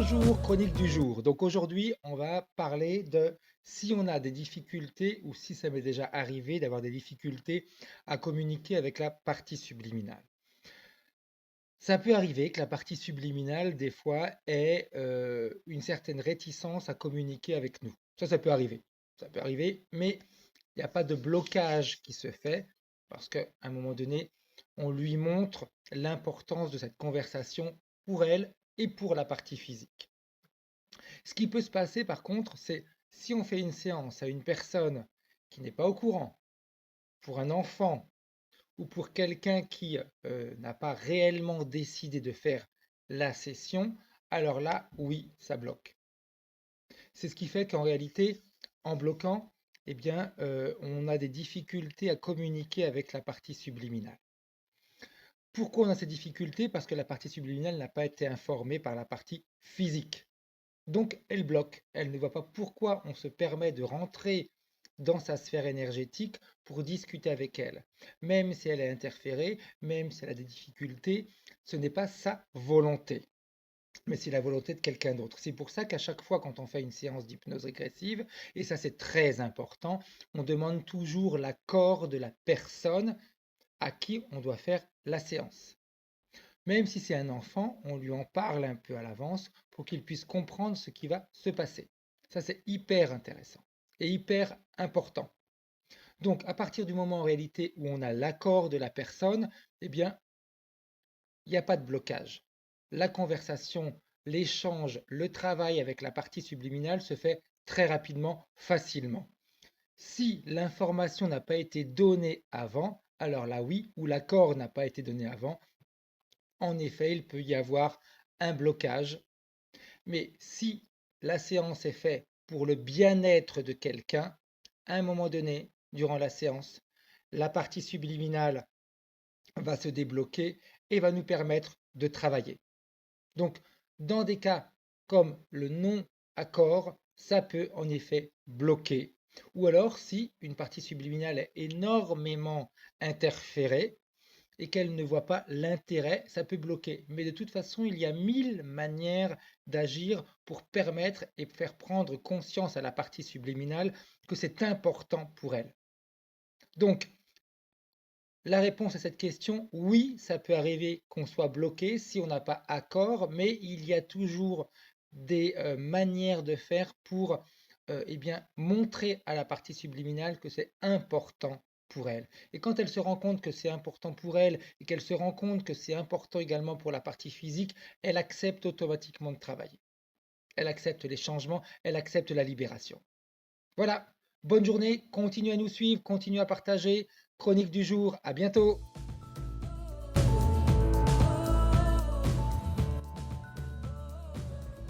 Bonjour, chronique du jour. Donc aujourd'hui, on va parler de si on a des difficultés ou si ça m'est déjà arrivé d'avoir des difficultés à communiquer avec la partie subliminale. Ça peut arriver que la partie subliminale, des fois, ait une certaine réticence à communiquer avec nous. Ça peut arriver. Ça peut arriver, mais il n'y a pas de blocage qui se fait parce qu'à un moment donné, on lui montre l'importance de cette conversation pour elle et pour la partie physique. Ce qui peut se passer par contre, c'est si on fait une séance à une personne qui n'est pas au courant, pour un enfant ou pour quelqu'un qui n'a pas réellement décidé de faire la session, alors là, oui, ça bloque. C'est ce qui fait qu'en réalité, en bloquant, eh bien, on a des difficultés à communiquer avec la partie subliminale. Pourquoi on a ces difficultés? Parce que la partie subliminale n'a pas été informée par la partie physique. Donc, elle bloque. Elle ne voit pas pourquoi on se permet de rentrer dans sa sphère énergétique pour discuter avec elle. Même si elle est interférée, même si elle a des difficultés, ce n'est pas sa volonté, mais c'est la volonté de quelqu'un d'autre. C'est pour ça qu'à chaque fois quand on fait une séance d'hypnose régressive, et ça c'est très important, on demande toujours l'accord de la personne à qui on doit faire la séance. Même si c'est un enfant, on lui en parle un peu à l'avance pour qu'il puisse comprendre ce qui va se passer. Ça, c'est hyper intéressant et hyper important. Donc, à partir du moment en réalité où on a l'accord de la personne, eh bien, il n'y a pas de blocage. La conversation, l'échange, le travail avec la partie subliminale se fait très rapidement, facilement. Si l'information n'a pas été donnée avant, alors là oui, ou l'accord n'a pas été donné avant, en effet, il peut y avoir un blocage, mais si la séance est faite pour le bien-être de quelqu'un, à un moment donné, durant la séance, la partie subliminale va se débloquer et va nous permettre de travailler. Donc, dans des cas comme le non-accord, ça peut en effet bloquer. Ou alors, si une partie subliminale est énormément interférée, et qu'elle ne voit pas l'intérêt, ça peut bloquer. Mais de toute façon, il y a 1000 manières d'agir pour permettre et faire prendre conscience à la partie subliminale que c'est important pour elle. Donc, la réponse à cette question, oui, ça peut arriver qu'on soit bloqué si on n'a pas accord, mais il y a toujours des manières de faire pour eh bien, montrer à la partie subliminale que c'est important pour elle. Et quand elle se rend compte que c'est important pour elle et qu'elle se rend compte que c'est important également pour la partie physique, elle accepte automatiquement de travailler. Elle accepte les changements, elle accepte la libération. Voilà, bonne journée, continuez à nous suivre, continuez à partager. Chronique du jour, à bientôt.